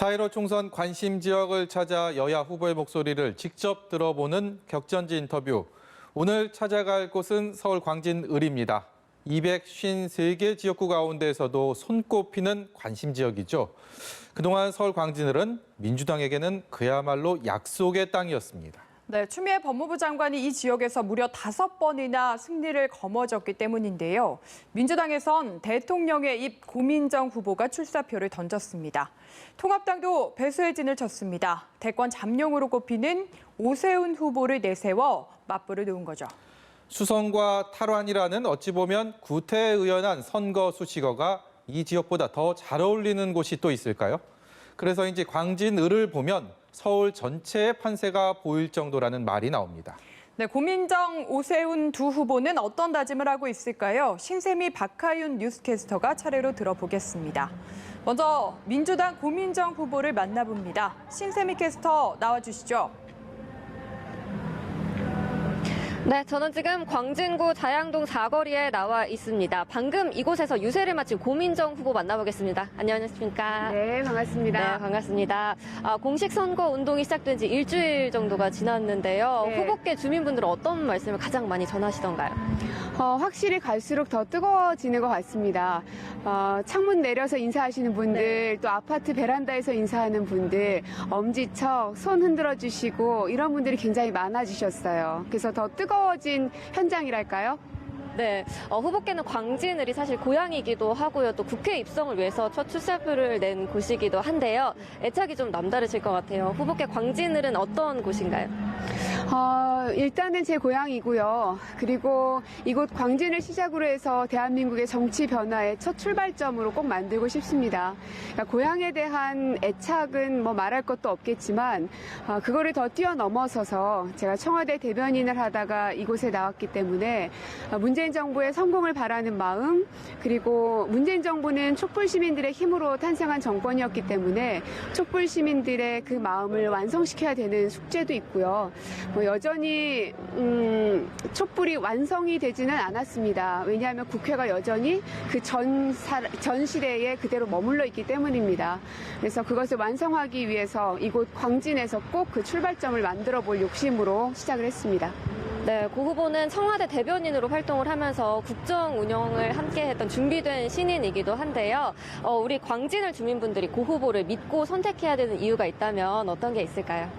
4.15 총선 관심 지역을 찾아 여야 후보의 목소리를 직접 들어보는 격전지 인터뷰. 오늘 찾아갈 곳은 서울 광진을입니다. 253개 지역구 가운데에서도 손꼽히는 관심 지역이죠. 그동안 서울 광진을은 민주당에게는 그야말로 약속의 땅이었습니다. 네, 추미애 법무부 장관이 이 지역에서 무려 5번이나 승리를 거머쥐었기 때문인데요. 민주당에선 대통령의 입 고민정 후보가 출사표를 던졌습니다. 통합당도 배수의 진을 쳤습니다. 대권 잠룡으로 꼽히는 오세훈 후보를 내세워 맞불을 놓은 거죠. 수성과 탈환이라는 어찌 보면 구태의연한 선거 수식어가 이 지역보다 더 잘 어울리는 곳이 또 있을까요? 그래서인지 광진을을 보면 서울 전체의 판세가 보일 정도라는 말이 나옵니다. 네, 고민정, 오세훈 두 후보는 어떤 다짐을 하고 있을까요? 신세미, 박하윤 뉴스캐스터가 차례로 들어보겠습니다. 먼저 민주당 고민정 후보를 만나봅니다. 신세미 캐스터 나와주시죠. 네, 저는 지금 광진구 자양동 사거리에 나와 있습니다. 방금 이곳에서 유세를 마친 고민정 후보 만나보겠습니다. 안녕하십니까? 네, 반갑습니다. 네, 반갑습니다. 공식 선거 운동이 시작된 지 일주일 정도가 지났는데요. 네. 후보께 주민분들은 어떤 말씀을 가장 많이 전하시던가요? 확실히 갈수록 더 뜨거워지는 것 같습니다. 창문 내려서 인사하시는 분들, 네. 또 아파트 베란다에서 인사하는 분들, 엄지척, 손 흔들어 주시고 이런 분들이 굉장히 많아지셨어요. 그래서 더 뜨거워진 현장이랄까요? 네, 후보께는 광진을이 사실 고향이기도 하고요. 또 국회 입성을 위해서 첫 출사표를 낸 곳이기도 한데요. 애착이 좀 남다르실 것 같아요. 후보께 광진을은 어떤 곳인가요? 일단은 제 고향이고요. 그리고 이곳 광진을 시작으로 해서 대한민국의 정치 변화의 첫 출발점으로 꼭 만들고 싶습니다. 그러니까 고향에 대한 애착은 뭐 말할 것도 없겠지만 그거를 더 뛰어넘어서서 제가 청와대 대변인을 하다가 이곳에 나왔기 때문에 문재인 정부의 성공을 바라는 마음, 그리고 문재인 정부는 촛불 시민들의 힘으로 탄생한 정권이었기 때문에 촛불 시민들의 그 마음을 완성시켜야 되는 숙제도 있고요. 여전히 촛불이 완성이 되지는 않았습니다. 왜냐하면 국회가 여전히 그 전 시대에 그대로 머물러 있기 때문입니다. 그래서 그것을 완성하기 위해서 이곳 광진에서 꼭 그 출발점을 만들어 볼 욕심으로 시작을 했습니다. 네, 고 후보는 청와대 대변인으로 활동을 하면서 국정 운영을 함께했던 준비된 신인이기도 한데요. 우리 광진을 주민분들이 고 후보를 믿고 선택해야 되는 이유가 있다면 어떤 게 있을까요?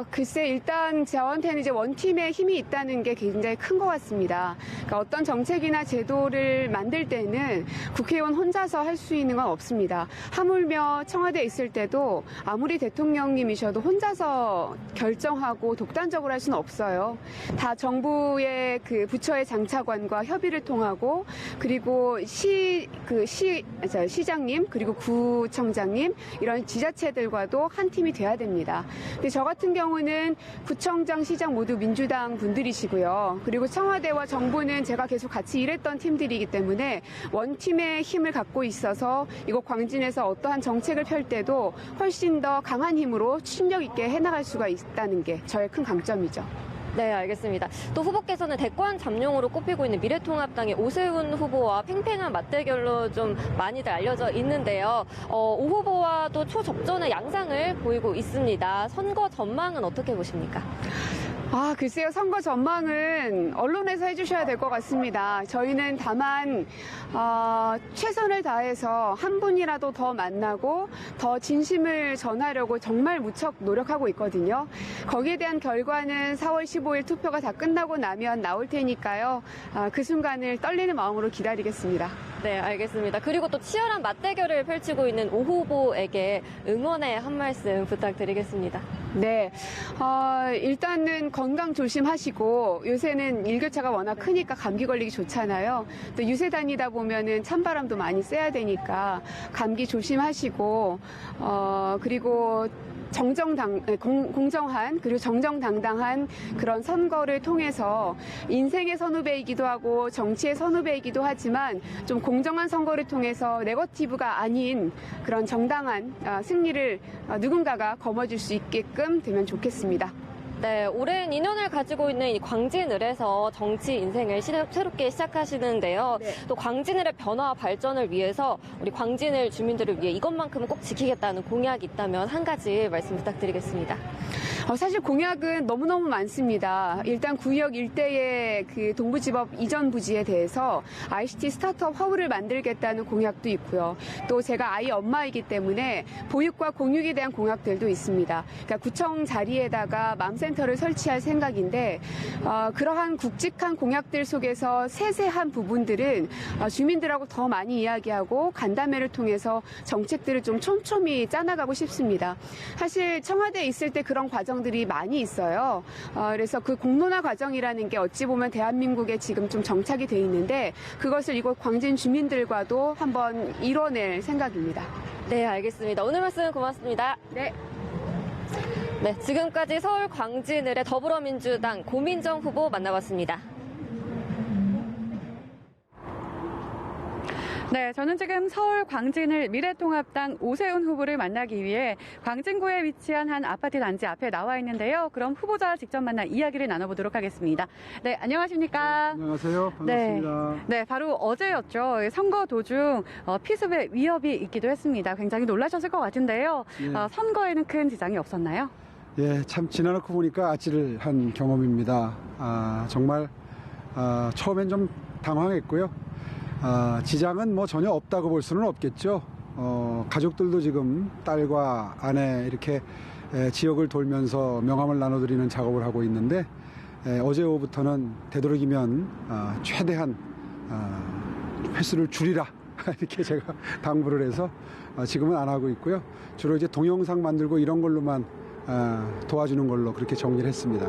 글쎄 일단 저한테는 이제 원팀의 힘이 있다는 게 굉장히 큰 것 같습니다. 그러니까 어떤 정책이나 제도를 만들 때는 국회의원 혼자서 할 수 있는 건 없습니다. 하물며 청와대에 있을 때도 아무리 대통령님이셔도 혼자서 결정하고 독단적으로 할 수는 없어요. 다 정부의 그 부처의 장차관과 협의를 통하고 그리고 시장님 그리고 구청장님 이런 지자체들과도 한 팀이 돼야 됩니다. 근데 저 같은 경우는 구청장, 시장 모두 민주당 분들이시고요. 그리고 청와대와 정부는 제가 계속 같이 일했던 팀들이기 때문에 원팀의 힘을 갖고 있어서 이곳 광진에서 어떠한 정책을 펼 때도 훨씬 더 강한 힘으로 추진력 있게 해나갈 수가 있다는 게 저의 큰 강점이죠. 네, 알겠습니다. 또 후보께서는 대권 잠룡으로 꼽히고 있는 미래통합당의 오세훈 후보와 팽팽한 맞대결로 좀 많이들 알려져 있는데요. 오 후보와도 초접전의 양상을 보이고 있습니다. 선거 전망은 어떻게 보십니까? 글쎄요. 선거 전망은 언론에서 해주셔야 될 것 같습니다. 저희는 다만 최선을 다해서 한 분이라도 더 만나고 더 진심을 전하려고 정말 무척 노력하고 있거든요. 거기에 대한 결과는 4월 15일 투표가 다 끝나고 나면 나올 테니까요. 그 순간을 떨리는 마음으로 기다리겠습니다. 네, 알겠습니다. 그리고 또 치열한 맞대결을 펼치고 있는 오 후보에게 응원의 한 말씀 부탁드리겠습니다. 네, 일단은 건강 조심하시고 요새는 일교차가 워낙 크니까 감기 걸리기 좋잖아요. 또 유세 다니다 보면은 찬바람도 많이 쐬야 되니까 감기 조심하시고 그리고 공정한 그리고 정정당당한 그런 선거를 통해서 인생의 선후배이기도 하고 정치의 선후배이기도 하지만 좀 공정한 선거를 통해서 네거티브가 아닌 그런 정당한 승리를 누군가가 거머쥘 수 있게끔 되면 좋겠습니다. 네, 오랜 인연을 가지고 있는 이 광진을에서 정치 인생을 새롭게 시작하시는데요. 네. 또 광진을의 변화와 발전을 위해서 우리 광진을 주민들을 위해 이것만큼은 꼭 지키겠다는 공약이 있다면 한 가지 말씀 부탁드리겠습니다. 사실 공약은 너무너무 많습니다. 일단 구역 일대의 그 동부지법 이전 부지에 대해서 ICT 스타트업 허브를 만들겠다는 공약도 있고요. 또 제가 아이 엄마이기 때문에 보육과 공육에 대한 공약들도 있습니다. 그러니까 구청 자리에다가 맘센터를 설치할 생각인데 그러한 굵직한 공약들 속에서 세세한 부분들은 주민들하고 더 많이 이야기하고 간담회를 통해서 정책들을 좀 촘촘히 짜나가고 싶습니다. 사실 청와대에 있을 때 그런 과정들이 많이 있어요. 그래서 그 공론화 과정이라는 게 어찌 보면 대한민국에 지금 좀 정착이 돼 있는데 그것을 이곳 광진 주민들과도 한번 이뤄낼 생각입니다. 네, 알겠습니다. 오늘 말씀 고맙습니다. 네. 네, 지금까지 서울 광진을의 더불어민주당 고민정 후보 만나봤습니다. 네, 저는 지금 서울 광진을 미래통합당 오세훈 후보를 만나기 위해 광진구에 위치한 한 아파트 단지 앞에 나와 있는데요. 그럼 후보자 직접 만나 이야기를 나눠보도록 하겠습니다. 네, 안녕하십니까? 안녕하세요. 반갑습니다. 네, 바로 어제였죠. 선거 도중 피습의 위협이 있기도 했습니다. 굉장히 놀라셨을 것 같은데요. 예. 선거에는 큰 지장이 없었나요? 예, 참 지나놓고 보니까 아찔한 경험입니다. 정말 처음엔 좀 당황했고요. 지장은 뭐 전혀 없다고 볼 수는 없겠죠. 가족들도 지금 딸과 아내 이렇게 지역을 돌면서 명함을 나눠드리는 작업을 하고 있는데 어제 오후부터는 되도록이면 최대한 횟수를 줄이라 이렇게 제가 당부를 해서 지금은 안 하고 있고요. 주로 이제 동영상 만들고 이런 걸로만 도와주는 걸로 그렇게 정리를 했습니다.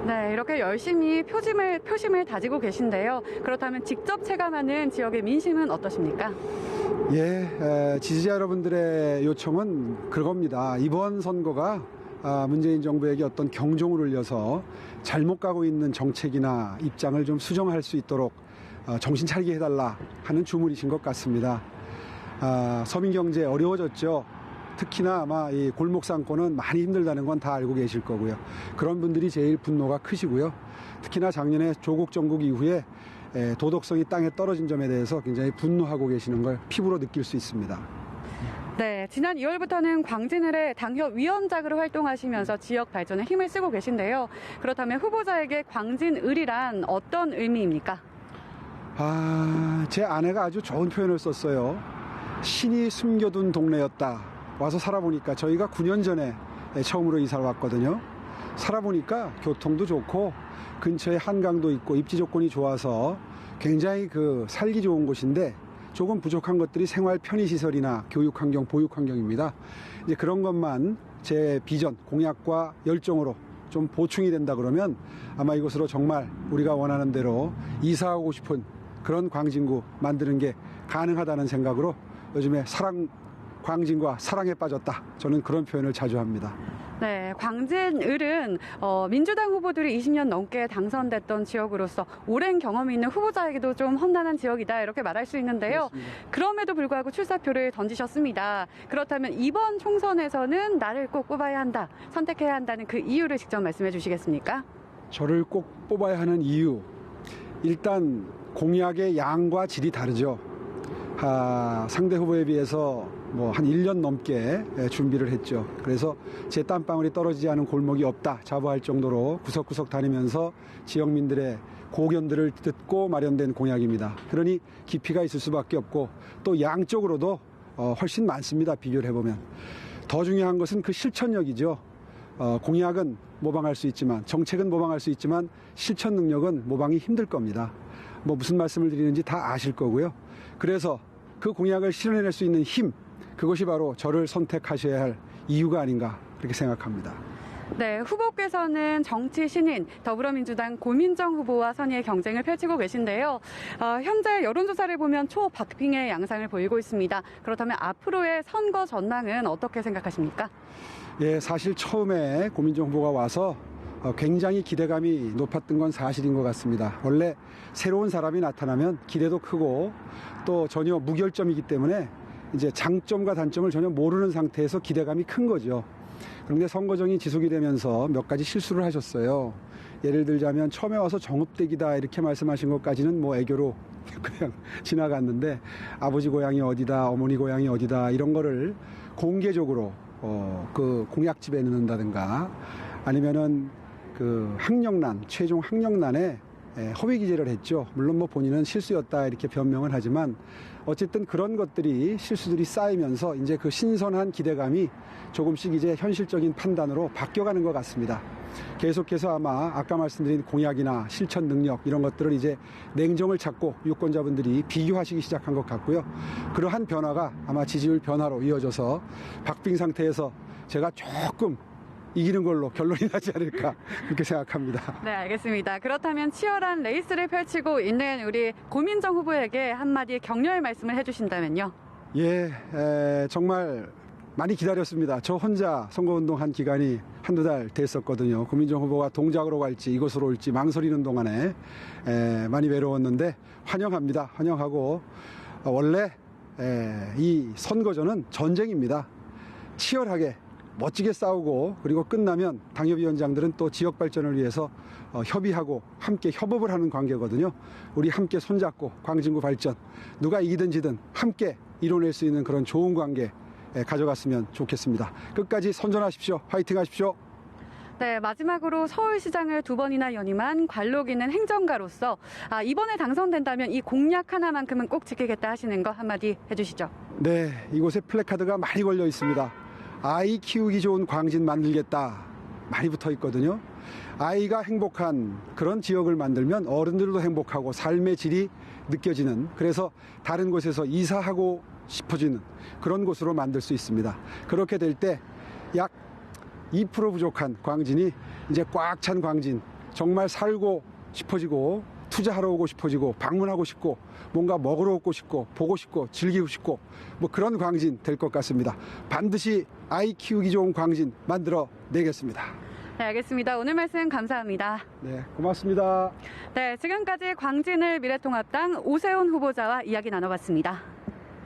네, 이렇게 열심히 표심을 다지고 계신데요. 그렇다면 직접 체감하는 지역의 민심은 어떠십니까? 예, 지지자 여러분들의 요청은 그겁니다. 이번 선거가 문재인 정부에게 어떤 경종을 울려서 잘못 가고 있는 정책이나 입장을 좀 수정할 수 있도록 정신 차리게 해달라 하는 주문이신 것 같습니다. 서민 경제 어려워졌죠. 특히나 아마 이 골목 상권은 많이 힘들다는 건 다 알고 계실 거고요. 그런 분들이 제일 분노가 크시고요. 특히나 작년에 조국 정국 이후에 도덕성이 땅에 떨어진 점에 대해서 굉장히 분노하고 계시는 걸 피부로 느낄 수 있습니다. 네, 지난 2월부터는 광진을의 당협 위원장으로 활동하시면서 지역 발전에 힘을 쓰고 계신데요. 그렇다면 후보자에게 광진을이란 어떤 의미입니까? 제 아내가 아주 좋은 표현을 썼어요. 신이 숨겨둔 동네였다. 와서 살아보니까 저희가 9년 전에 처음으로 이사를 왔거든요. 살아보니까 교통도 좋고 근처에 한강도 있고 입지 조건이 좋아서 굉장히 살기 좋은 곳인데 조금 부족한 것들이 생활 편의시설이나 교육환경, 보육환경입니다. 이제 그런 것만 제 비전, 공약과 열정으로 좀 보충이 된다 그러면 아마 이곳으로 정말 우리가 원하는 대로 이사하고 싶은 그런 광진구 만드는 게 가능하다는 생각으로 요즘에 광진과 사랑에 빠졌다. 저는 그런 표현을 자주 합니다. 네, 광진을은 민주당 후보들이 20년 넘게 당선됐던 지역으로서 오랜 경험이 있는 후보자에게도 좀 험난한 지역이다 이렇게 말할 수 있는데요. 그렇습니다. 그럼에도 불구하고 출사표를 던지셨습니다. 그렇다면 이번 총선에서는 나를 꼭 뽑아야 한다, 선택해야 한다는 그 이유를 직접 말씀해 주시겠습니까? 저를 꼭 뽑아야 하는 이유. 일단 공약의 양과 질이 다르죠. 상대 후보에 비해서 한 1년 넘게 준비를 했죠. 그래서 제 땀방울이 떨어지지 않은 골목이 없다 자부할 정도로 구석구석 다니면서 지역민들의 고견들을 듣고 마련된 공약입니다. 그러니 깊이가 있을 수밖에 없고 또 양쪽으로도 훨씬 많습니다. 비교를 해보면. 더 중요한 것은 그 실천력이죠. 공약은 모방할 수 있지만, 정책은 모방할 수 있지만 실천 능력은 모방이 힘들 겁니다. 무슨 말씀을 드리는지 다 아실 거고요. 그래서 그 공약을 실현해낼 수 있는 힘, 그것이 바로 저를 선택하셔야 할 이유가 아닌가 그렇게 생각합니다. 네, 후보께서는 정치 신인 더불어민주당 고민정 후보와 선의의 경쟁을 펼치고 계신데요. 현재 여론조사를 보면 초박빙의 양상을 보이고 있습니다. 그렇다면 앞으로의 선거 전망은 어떻게 생각하십니까? 예, 사실 처음에 고민정 후보가 와서 굉장히 기대감이 높았던 건 사실인 것 같습니다. 원래 새로운 사람이 나타나면 기대도 크고 또 전혀 무결점이기 때문에 이제 장점과 단점을 전혀 모르는 상태에서 기대감이 큰 거죠. 그런데 선거정이 지속이 되면서 몇 가지 실수를 하셨어요. 예를 들자면 처음에 와서 정읍대기다 이렇게 말씀하신 것까지는 뭐 애교로 그냥 지나갔는데 아버지 고향이 어디다, 어머니 고향이 어디다 이런 거를 공개적으로 그 공약집에 넣는다든가 아니면은 그 학력란, 최종 학력란에 허위 기재를 했죠. 물론 뭐 본인은 실수였다 이렇게 변명을 하지만 어쨌든 그런 것들이 실수들이 쌓이면서 이제 그 신선한 기대감이 조금씩 이제 현실적인 판단으로 바뀌어가는 것 같습니다. 계속해서 아마 아까 말씀드린 공약이나 실천 능력 이런 것들을 이제 냉정을 찾고 유권자분들이 비교하시기 시작한 것 같고요. 그러한 변화가 아마 지지율 변화로 이어져서 박빙 상태에서 제가 조금 이기는 걸로 결론이 나지 않을까 그렇게 생각합니다. 네, 알겠습니다. 그렇다면 치열한 레이스를 펼치고 있는 우리 고민정 후보에게 한마디 격려의 말씀을 해주신다면요. 예, 정말 많이 기다렸습니다. 저 혼자 선거운동한 기간이 한두 달 됐었거든요. 고민정 후보가 동작으로 갈지 이곳으로 올지 망설이는 동안에 많이 외로웠는데 환영합니다. 환영하고 원래 이 선거전은 전쟁입니다. 치열하게 멋지게 싸우고 그리고 끝나면 당협위원장들은 또 지역 발전을 위해서 협의하고 함께 협업을 하는 관계거든요. 우리 함께 손잡고 광진구 발전 누가 이기든 지든 함께 이뤄낼 수 있는 그런 좋은 관계 가져갔으면 좋겠습니다. 끝까지 선전하십시오. 화이팅 하십시오. 네, 마지막으로 서울시장을 2번이나 연임한 관록 있는 행정가로서 이번에 당선된다면 이 공약 하나만큼은 꼭 지키겠다 하시는 거 한마디 해주시죠. 네, 이곳에 플래카드가 많이 걸려 있습니다. 아이 키우기 좋은 광진 만들겠다 많이 붙어 있거든요. 아이가 행복한 그런 지역을 만들면 어른들도 행복하고 삶의 질이 느껴지는 그래서 다른 곳에서 이사하고 싶어지는 그런 곳으로 만들 수 있습니다. 그렇게 될 때 약 2% 부족한 광진이 이제 꽉 찬 광진 정말 살고 싶어지고 투자하러 오고 싶어지고 방문하고 싶고 뭔가 먹으러 오고 싶고 보고 싶고 즐기고 싶고 뭐 그런 광진 될 것 같습니다. 반드시 아이 키우기 좋은 광진 만들어 내겠습니다. 네, 알겠습니다. 오늘 말씀 감사합니다. 네, 고맙습니다. 네, 지금까지 광진을 미래통합당 오세훈 후보자와 이야기 나눠봤습니다.